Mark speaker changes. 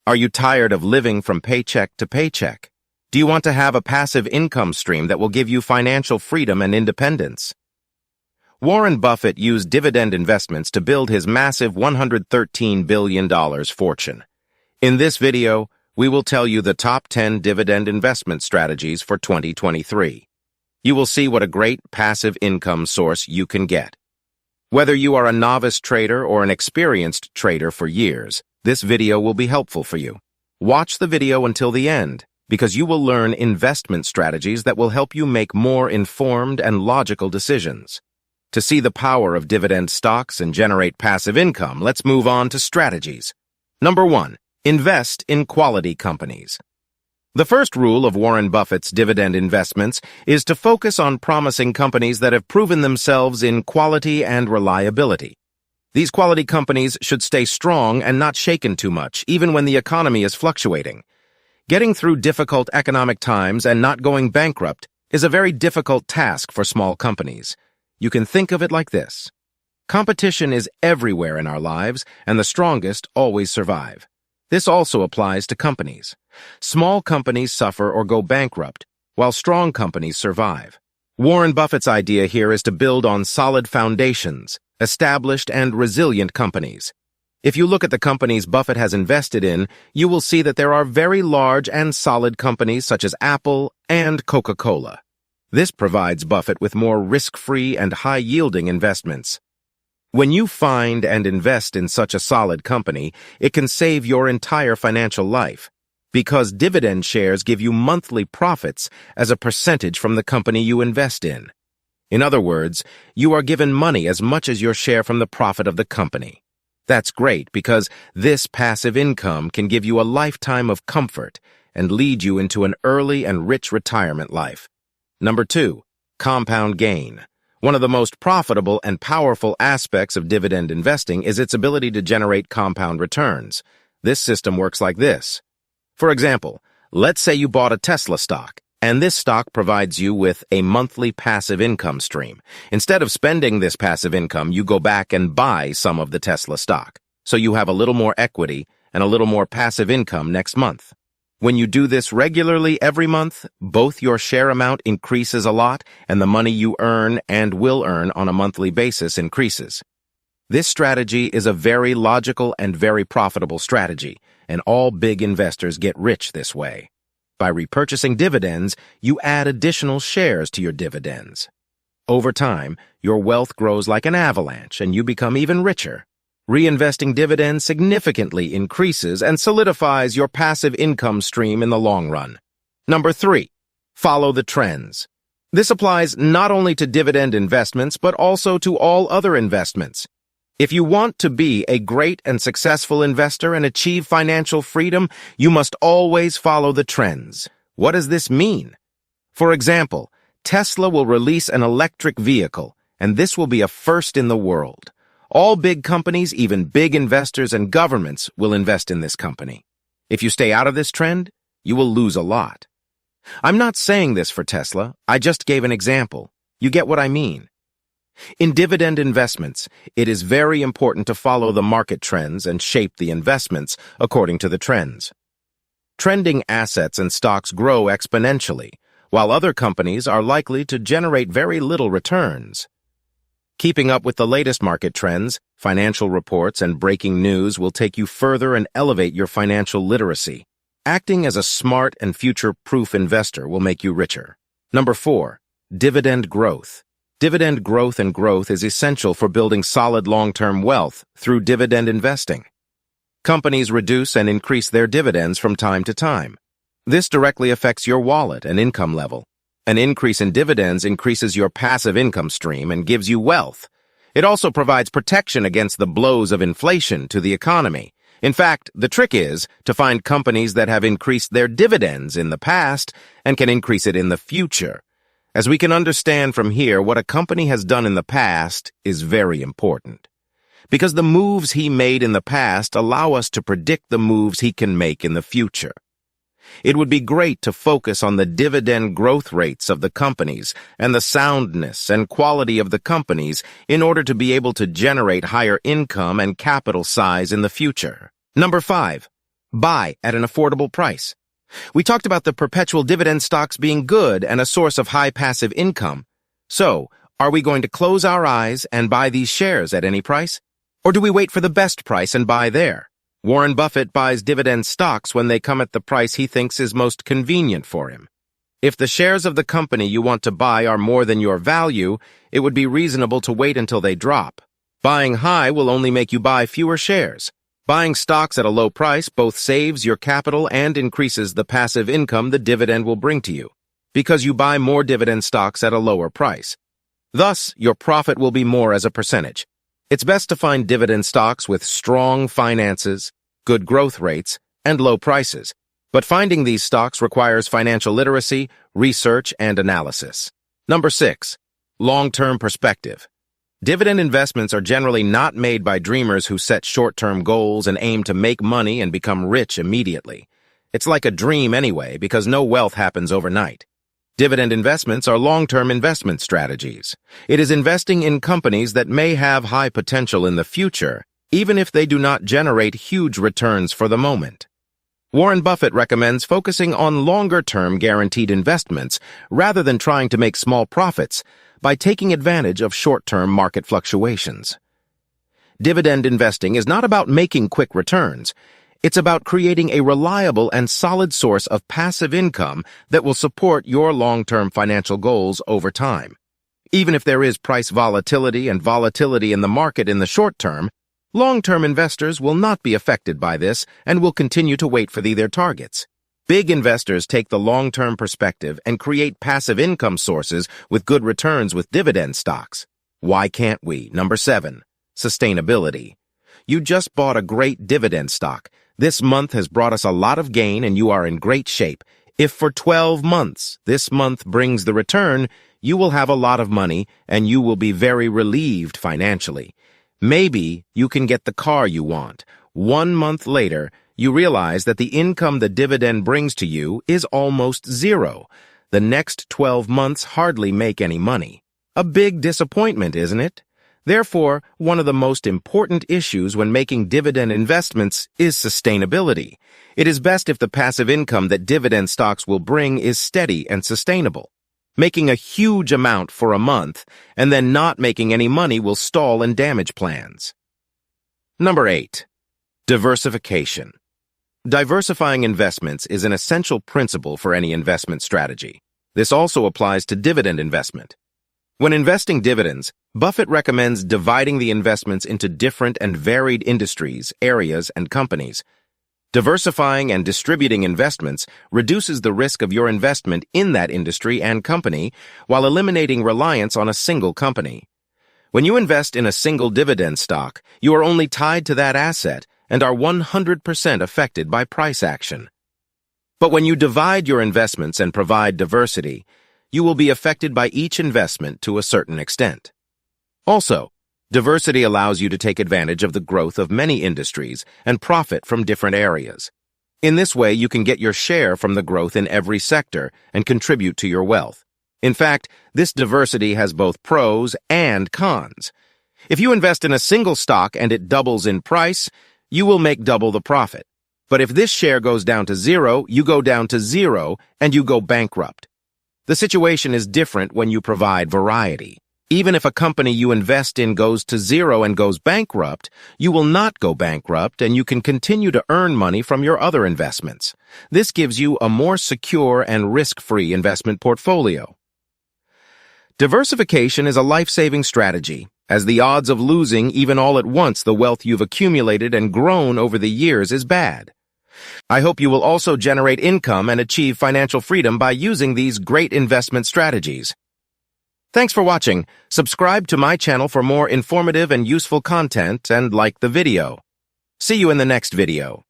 Speaker 1: Are you tired of living from paycheck to paycheck? Do you want to have a passive income stream that will give you financial freedom and independence? Warren Buffett used dividend investments to build his massive $113 billion fortune. In this video, we will tell you the top 10 dividend investment strategies for 2023. You will see what a great passive income source you can get. Whether you are a novice trader or an experienced trader for years, this video will be helpful for you. Watch the video until the end, because you will learn investment strategies that will help you make more informed and logical decisions. To see the power of dividend stocks and generate passive income, let's move on to strategies. Number 1. Invest in quality companies. The first rule of Warren Buffett's dividend investments is to focus on promising companies that have proven themselves in quality and reliability. These quality companies should stay strong and not shaken too much, even when the economy is fluctuating. Getting through difficult economic times and not going bankrupt is a very difficult task for small companies. You can think of it like this. Competition is everywhere in our lives, and the strongest always survive. This also applies to companies. Small companies suffer or go bankrupt, while strong companies survive. Warren Buffett's idea here is to build on solid foundations, established and resilient companies. If you look at the companies Buffett has invested in, you will see that there are very large and solid companies such as Apple and Coca-Cola. This provides Buffett with more risk-free and high-yielding investments. When you find and invest in such a solid company, it can save your entire financial life, because dividend shares give you monthly profits as a percentage from the company you invest in. In other words, you are given money as much as your share from the profit of the company. That's great because this passive income can give you a lifetime of comfort and lead you into an early and rich retirement life. Number 2. Compound gain. One of the most profitable and powerful aspects of dividend investing is its ability to generate compound returns. This system works like this. For example, let's say you bought a Tesla stock, and this stock provides you with a monthly passive income stream. Instead of spending this passive income, you go back and buy some of the Tesla stock. So you have a little more equity and a little more passive income next month. When you do this regularly every month, both your share amount increases a lot and the money you earn and will earn on a monthly basis increases. This strategy is a very logical and very profitable strategy, and all big investors get rich this way. By repurchasing dividends, you add additional shares to your dividends. Over time, your wealth grows like an avalanche and you become even richer. Reinvesting dividends significantly increases and solidifies your passive income stream in the long run. Number 3. Follow the trends. This applies not only to dividend investments, but also to all other investments. If you want to be a great and successful investor and achieve financial freedom, you must always follow the trends. What does this mean? For example, Tesla will release an electric vehicle, and this will be a first in the world. All big companies, even big investors and governments, will invest in this company. If you stay out of this trend, you will lose a lot. I'm not saying this for Tesla, I just gave an example. You get what I mean. In dividend investments, it is very important to follow the market trends and shape the investments according to the trends. Trending assets and stocks grow exponentially, while other companies are likely to generate very little returns. Keeping up with the latest market trends, financial reports, and breaking news will take you further and elevate your financial literacy. Acting as a smart and future-proof investor will make you richer. Number 4. Dividend growth. Dividend growth is essential for building solid long-term wealth through dividend investing. Companies reduce and increase their dividends from time to time. This directly affects your wallet and income level. An increase in dividends increases your passive income stream and gives you wealth. It also provides protection against the blows of inflation to the economy. In fact, the trick is to find companies that have increased their dividends in the past and can increase it in the future. As we can understand from here, what a company has done in the past is very important. Because the moves he made in the past allow us to predict the moves he can make in the future. It would be great to focus on the dividend growth rates of the companies and the soundness and quality of the companies in order to be able to generate higher income and capital size in the future. Number 5. buy at an affordable price. We talked about the perpetual dividend stocks being good and a source of high passive income. So, are we going to close our eyes and buy these shares at any price? Or do we wait for the best price and buy there? Warren Buffett buys dividend stocks when they come at the price he thinks is most convenient for him. If the shares of the company you want to buy are more than your value, it would be reasonable to wait until they drop. Buying high will only make you buy fewer shares. Buying stocks at a low price both saves your capital and increases the passive income the dividend will bring to you, because you buy more dividend stocks at a lower price. Thus, your profit will be more as a percentage. It's best to find dividend stocks with strong finances, good growth rates, and low prices. But finding these stocks requires financial literacy, research, and analysis. Number 6. Long-term perspective. Dividend investments are generally not made by dreamers who set short-term goals and aim to make money and become rich immediately. It's like a dream anyway, because no wealth happens overnight. Dividend investments are long-term investment strategies. It is investing in companies that may have high potential in the future, even if they do not generate huge returns for the moment. Warren Buffett recommends focusing on longer-term guaranteed investments rather than trying to make small profits by taking advantage of short-term market fluctuations. Dividend investing is not about making quick returns. It's about creating a reliable and solid source of passive income that will support your long-term financial goals over time. Even if there is price volatility and volatility in the market in the short term, long-term investors will not be affected by this and will continue to wait for their targets. Big investors take the long-term perspective and create passive income sources with good returns with dividend stocks. Why can't we? Number 7. Sustainability. You just bought a great dividend stock. This month has brought us a lot of gain and you are in great shape. If for 12 months this month brings the return, you will have a lot of money and you will be very relieved financially. Maybe you can get the car you want. 1 month later, you realize that the income the dividend brings to you is almost zero. The next 12 months hardly make any money. A big disappointment, isn't it? Therefore, one of the most important issues when making dividend investments is sustainability. It is best if the passive income that dividend stocks will bring is steady and sustainable. Making a huge amount for a month and then not making any money will stall and damage plans. Number 8. Diversification. Diversifying investments is an essential principle for any investment strategy. This also applies to dividend investment. When investing dividends, Buffett recommends dividing the investments into different and varied industries, areas, and companies. Diversifying and distributing investments reduces the risk of your investment in that industry and company while eliminating reliance on a single company. When you invest in a single dividend stock, you are only tied to that asset and are 100% affected by price action. But when you divide your investments and provide diversity, you will be affected by each investment to a certain extent. Also, diversity allows you to take advantage of the growth of many industries and profit from different areas. In this way, you can get your share from the growth in every sector and contribute to your wealth. In fact, this diversity has both pros and cons. If you invest in a single stock and it doubles in price, you will make double the profit. But if this share goes down to zero, you go down to zero and you go bankrupt. The situation is different when you provide variety. Even if a company you invest in goes to zero and goes bankrupt, you will not go bankrupt and you can continue to earn money from your other investments. This gives you a more secure and risk-free investment portfolio. Diversification is a life-saving strategy, as the odds of losing even all at once the wealth you've accumulated and grown over the years is bad. I hope you will also generate income and achieve financial freedom by using these great investment strategies. Thanks for watching. Subscribe to my channel for more informative and useful content and like the video. See you in the next video.